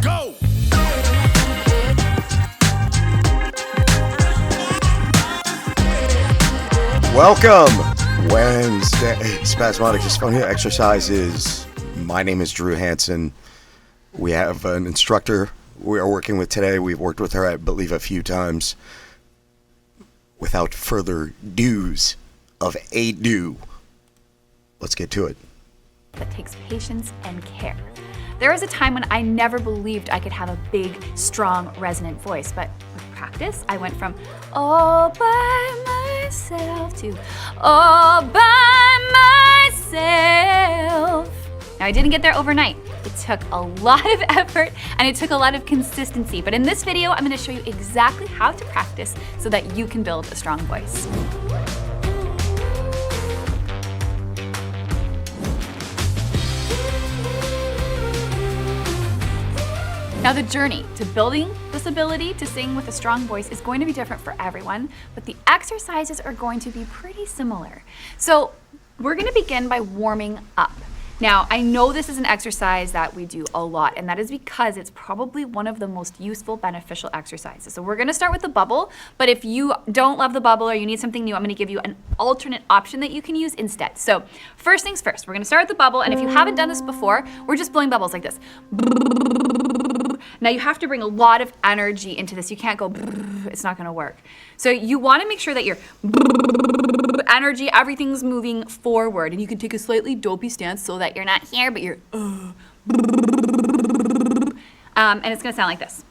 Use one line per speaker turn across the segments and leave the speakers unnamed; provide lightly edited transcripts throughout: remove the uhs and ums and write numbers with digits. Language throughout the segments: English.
Go!
Welcome, Wednesday Spasmodic Dysphonia Exercises. My name is Drew Hansen. We have an instructor we are working with today. We've worked with her, I believe, a few times. Without further do's of ado, let's get to it.
That takes patience and care. There was a time when I never believed I could have a big, strong, resonant voice, but with practice, I went from all by myself to all by myself. Now, I didn't get there overnight. It took a lot of effort and it took a lot of consistency, but in this video, I'm gonna show you exactly how to practice so that you can build a strong voice. Now, the journey to building this ability to sing with a strong voice is going to be different for everyone, but the exercises are going to be pretty similar. So we're going to begin by warming up. Now, I know this is an exercise that we do a lot, and that is because it's probably one of the most useful, beneficial exercises. So we're going to start with the bubble, but if you don't love the bubble or you need something new, I'm going to give you an alternate option that you can use instead. So first things first, we're going to start with the bubble, and if you haven't done this before, we're just blowing bubbles like this. Now you have to bring a lot of energy into this. You can't go, it's not gonna work. So you wanna make sure that your energy, everything's moving forward, and you can take a slightly dopey stance so that you're not here, but you're, and it's gonna sound like this.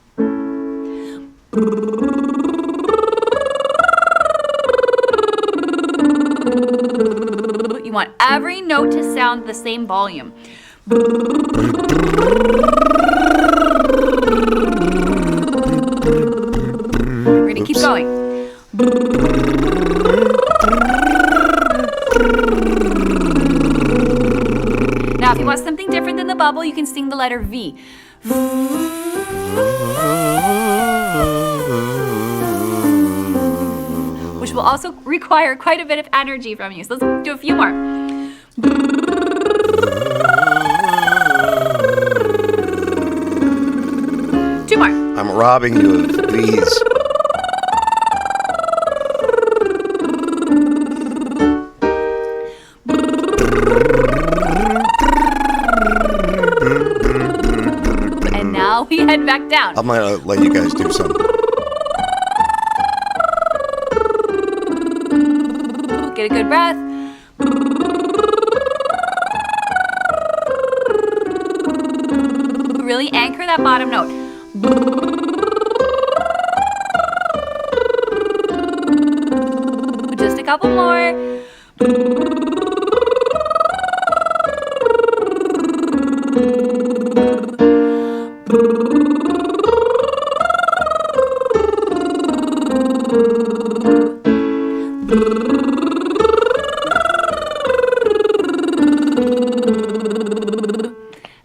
You want every note to sound the same volume. We're gonna keep going. Now, if you want something different than the bubble, you can sing the letter V. Which will also require quite a bit of energy from you. So let's do a few more. Two more.
I'm robbing you of these.
And now we head back down.
I'm gonna let you guys do something.
Get a good breath. Really anchor that bottom note. Just a couple more.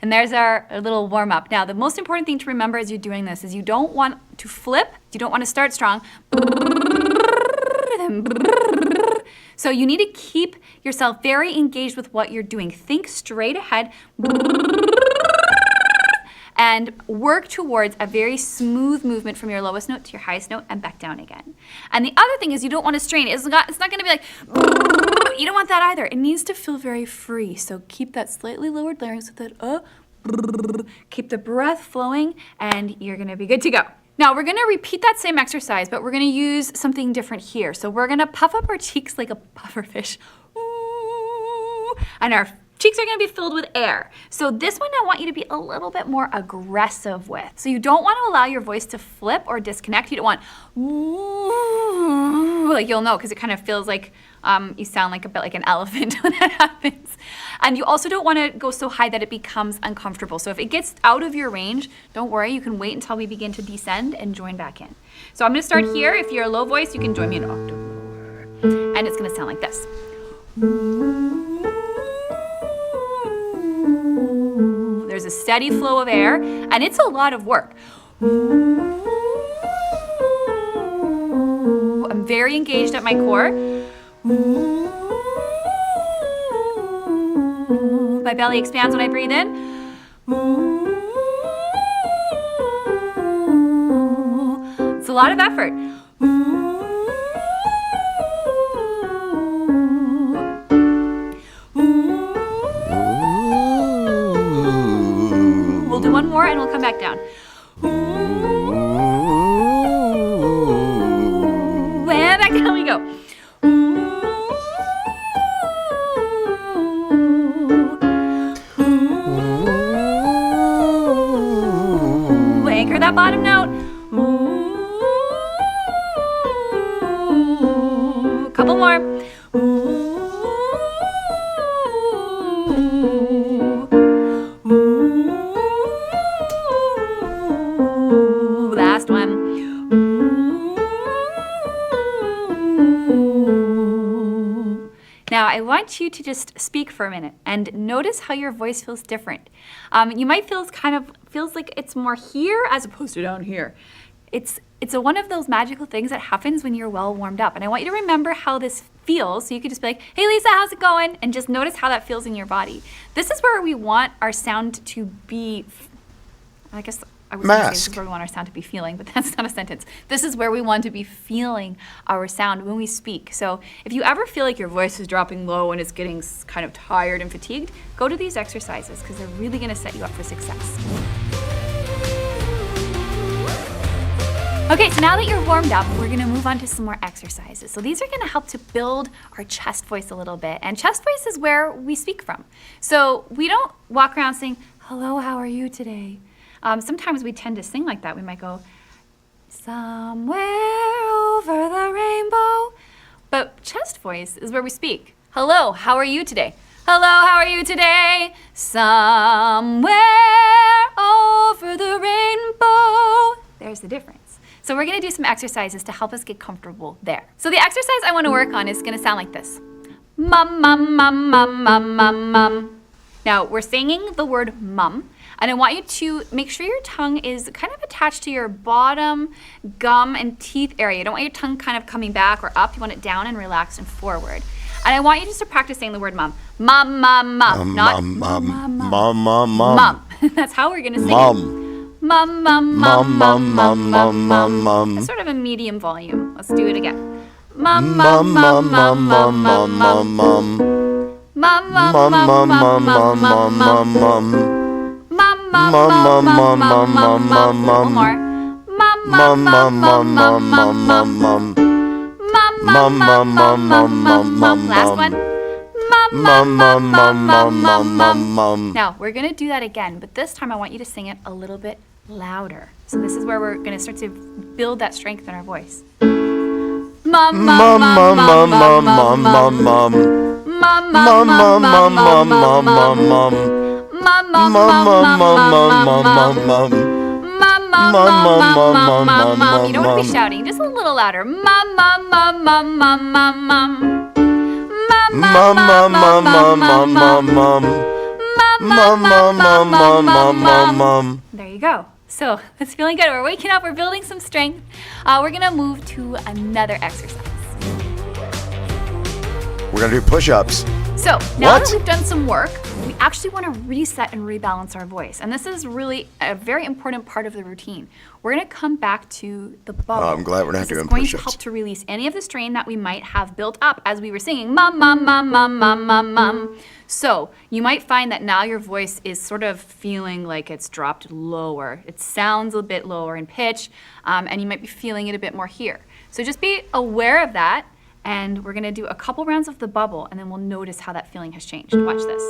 And there's our little warm up. Now, the most important thing to remember as you're doing this is you don't want to flip. You don't want to start strong. So you need to keep yourself very engaged with what you're doing. Think straight ahead and work towards a very smooth movement from your lowest note to your highest note and back down again. And the other thing is you don't want to strain. It's not going to be like, you don't want that either. It needs to feel very free. So keep that slightly lowered larynx with that, keep the breath flowing, and you're going to be good to go. Now we're gonna repeat that same exercise, but we're gonna use something different here. So we're gonna puff up our cheeks like a pufferfish. Ooh, and our cheeks are gonna be filled with air. So this one I want you to be a little bit more aggressive with. So you don't wanna allow your voice to flip or disconnect. You don't want, ooh, like you'll know, because it kind of feels like you sound like a bit like an elephant when that happens. And you also don't want to go so high that it becomes uncomfortable. So if it gets out of your range, don't worry, you can wait until we begin to descend and join back in. So I'm going to start here. If you're a low voice, you can join me an octave lower. And it's going to sound like this. There's a steady flow of air, and it's a lot of work. I'm very engaged at my core. My belly expands when I breathe in. lot of effort. We'll do one more and we'll come back down. And back down we go. Anchor that bottom note. A couple more. Last one. Now, I want you to just speak for a minute and notice how your voice feels different. You might feel feels like it's more here as opposed to down here. It's one of those magical things that happens when you're well warmed up. And I want you to remember how this feels. So you could just be like, hey Lisa, how's it going? And just notice how that feels in your body. This is where we want our sound to be, I guess I was going to say this is where we want our sound to be feeling, but that's not a sentence. This is where we want to be feeling our sound when we speak. So if you ever feel like your voice is dropping low and it's getting kind of tired and fatigued, go to these exercises because they're really going to set you up for success. Okay, so now that you're warmed up, we're gonna move on to some more exercises. So these are gonna help to build our chest voice a little bit. And chest voice is where we speak from. So we don't walk around saying, hello, how are you today? Sometimes we tend to sing like that. We might go, somewhere over the rainbow. But chest voice is where we speak. Hello, how are you today? Hello, how are you today? Somewhere over the rainbow. There's the difference. So we're gonna do some exercises to help us get comfortable there. So the exercise I wanna work on is gonna sound like this. Mum, mum, mum, mum, mum, mum, mum. Now we're singing the word mum, and I want you to make sure your tongue is kind of attached to your bottom gum and teeth area. You don't want your tongue kind of coming back or up. You want it down and relaxed and forward. And I want you just to practice saying the word mum. Mum, mum, mum. Not mum, mum, mum, mum, mum. That's how we're gonna sing it. Mum, mum, mum, mum, mum, mum, mum, mum. That's sort of a medium volume. Let's do it again. Mum, mum, mum, mum, mum, mum, mum, mum. Mum, mum, mum, mum, mum, mum, mum, mum, mum. Mum, mum, mum, mum, mum, mum, mum, mum. One more. Mum, mum, mum, mum, mum, mum, mum, mum. Mum, mum, mum, mum, mum, mum. Last one. Mum, mum, mum, mum, mum, mum, mum. Now, we're gonna do that again, but this time I want you to sing it a little bit louder. So this is where we're gonna start to build that strength in our voice. Mum, mum, mum, mum, mum, mum, mum, mum. Mum, mum, mum, mum, mum, mum, mum, mum. Mum, mum, mum, mum, mum, mum, mum. Mum, mum, mum, mum, mum, mum. You don't want to be shouting, just a little louder. Mum, mum, mum, mum, mum, mum, mum. Mum, mum, mum, mum, mum, mum, mum. Mum, mum, mum, mum, mum, mum, mum. There you go. So it's feeling good. We're waking up. We're building some strength. We're gonna move to another exercise.
We're gonna do push-ups.
So now that we've done some work, we actually want to reset and rebalance our voice. And this is really a very important part of the routine. We're going to come back to the bubble.
I'm glad we're not doing
push-ups. It's going
push-ups.
to help to release any of the strain that we might have built up as we were singing mum, mum, mum, mum, mum, mum, mum. So you might find that now your voice is sort of feeling like it's dropped lower. It sounds a bit lower in pitch, and you might be feeling it a bit more here. So just be aware of that. And we're gonna do a couple rounds of the bubble, and then we'll notice how that feeling has changed. Watch this.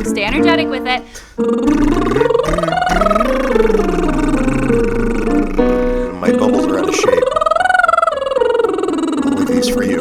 Stay energetic with it.
My bubbles are out of shape. I'll leave these for you.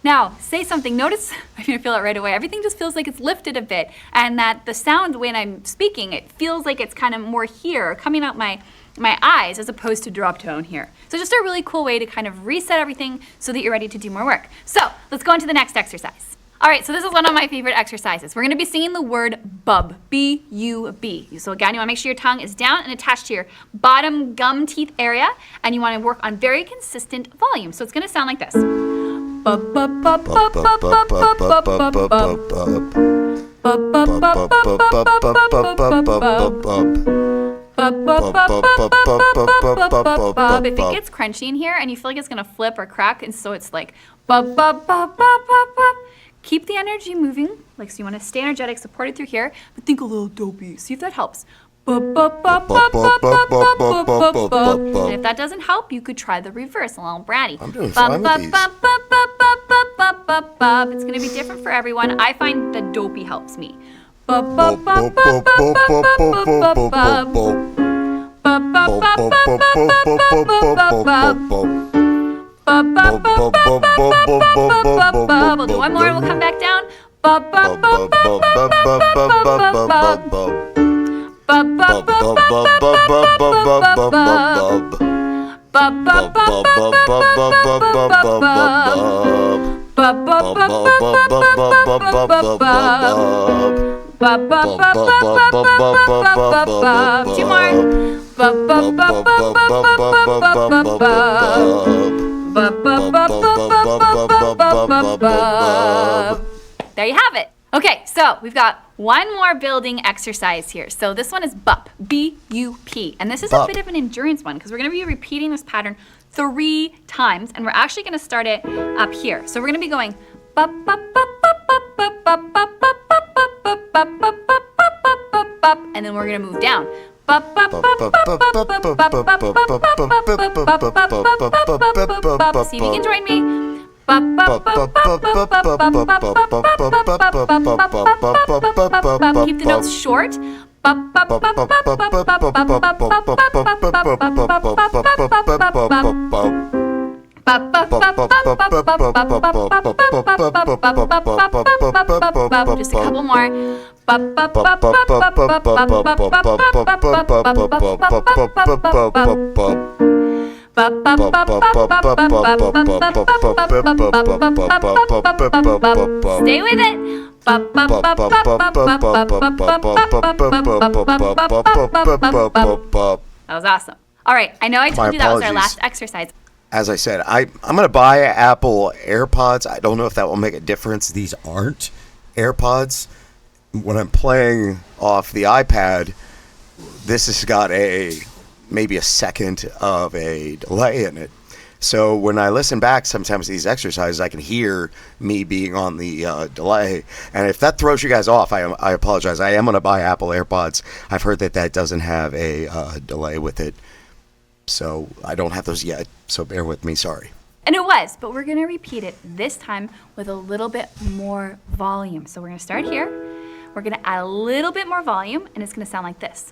Now, say something. Notice my going to feel it right away. Everything just feels like it's lifted a bit, and that the sound when I'm speaking, it feels like it's kind of more here, coming out my eyes as opposed to drop tone here. So just a really cool way to kind of reset everything so that you're ready to do more work. So let's go on to the next exercise. All right, so this is one of my favorite exercises. We're gonna be singing the word bub, B-U-B. So again, you wanna make sure your tongue is down and attached to your bottom gum teeth area, and you wanna work on very consistent volume. So it's gonna sound like this. Bub, bub, bub, bub, bub, bub, bub, bub, bub, bub. Bub, bub, bub, bub, bub, bub, bub, bub, bub. If it gets crunchy in here and you feel like it's gonna flip or crack, and so it's like bub, bub, bub, bub, bub, bub. Keep the energy moving, like so you want to stay energetic, supported through here, but think a little dopey. See if that helps. And if that doesn't help, you could try the reverse, a little bratty.
I'm doing fine with these.
It's going to be different for everyone. I find the dopey helps me. We'll do one more and we'll come back down. Two more. There you have it. Okay, so we've got one more building exercise here. So this one is BUP, B-U-P. And this is a bit of an endurance one because we're going to be repeating this pattern 3 times. And we're actually going to start it up here. So we're going to be going BUP, BUP, BUP, BUP, BUP, BUP, BUP, BUP, BUP, BUP, BUP, BUP, BUP, BUP, BUP, BUP, and then we're going to move down. See if you can join me. Keep the notes short. Just a couple more. Stay with it. That was awesome. All right, I know I told you that was our last exercise.
As I said, I'm going to buy Apple AirPods. I don't know if that will make a difference. These aren't AirPods. When I'm playing off the iPad, this has got maybe a second of a delay in it. So when I listen back sometimes to these exercises, I can hear me being on the delay. And if that throws you guys off, I apologize. I am going to buy Apple AirPods. I've heard that doesn't have a delay with it. So I don't have those yet, so bear with me, sorry.
And it was, but we're gonna repeat it this time with a little bit more volume. So we're gonna start here. We're gonna add a little bit more volume, and it's gonna sound like this.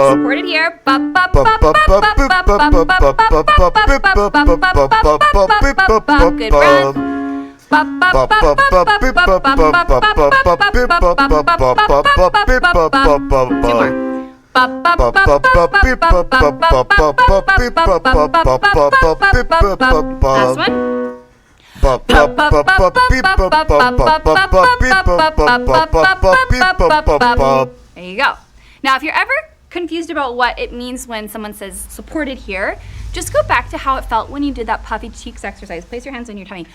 Supported here. Good breath. Two more. Last one. There you go. Now, if you're ever confused about what it means when someone says supported here, just go back to how it felt when you did that puffy cheeks exercise. Place your hands on your tummy.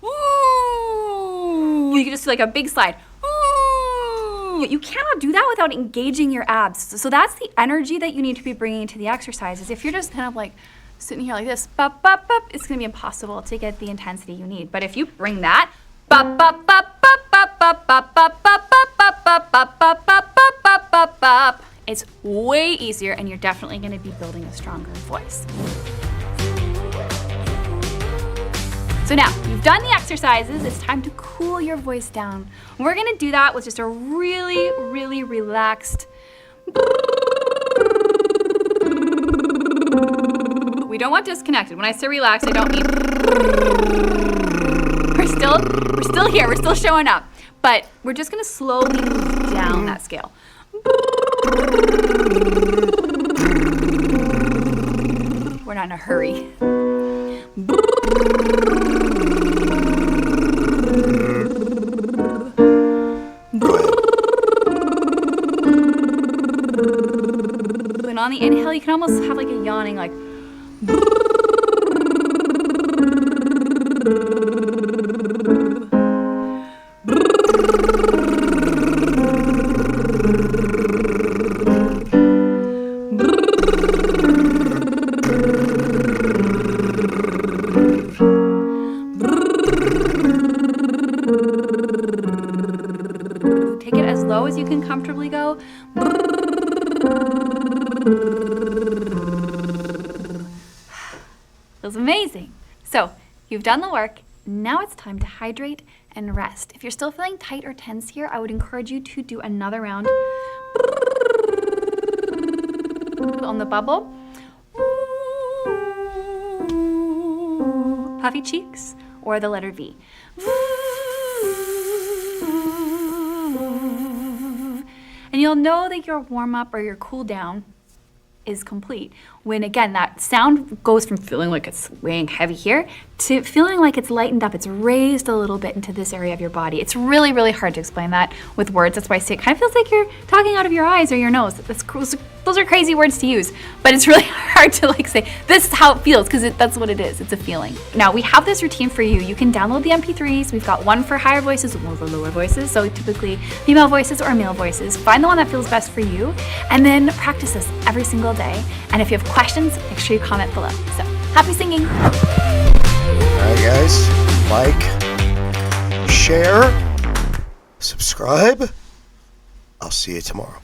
Ooh. You can just do like a big slide. Ooh. You cannot do that without engaging your abs. So that's the energy that you need to be bringing into the exercises. If you're just kind of like sitting here like this, bop, bop, bop, it's going to be impossible to get the intensity you need. But if you bring that, bop, bop, bop, bop, bop, bop, bop, bop, bop, bop, bop, bop, bop, bop, bop, bop, bop, bop, it's way easier, and you're definitely going to be building a stronger voice. So now, you've done the exercises, it's time to cool your voice down. We're gonna do that with just a really, really relaxed. We don't want disconnected. When I say relax, I don't mean. We're still here, we're still showing up. But we're just gonna slowly move down that scale. We're not in a hurry. And on the inhale, you can almost have like a yawning, like. Take it as low as you can comfortably go. Feels amazing. So you've done the work. Now it's time to hydrate and rest. If you're still feeling tight or tense here, I would encourage you to do another round on the bubble. Puffy cheeks or the letter V. And you'll know that your warm up or your cool down is complete when, again, that sound goes from feeling like it's weighing heavy here to feeling like it's lightened up. It's raised a little bit into this area of your body. It's really, really hard to explain that with words. That's why I say it kind of feels like you're talking out of your eyes or your nose. Those are crazy words to use, but it's really hard to like say this is how it feels, because that's what it is. It's a feeling. Now we have this routine for you. You can download the MP3s. We've got one for higher voices, one for lower voices. So typically female voices or male voices. Find the one that feels best for you, and then practice this every single day. And if you have questions, make sure you comment below. So happy singing.
All right, guys, like, share, subscribe. I'll see you tomorrow.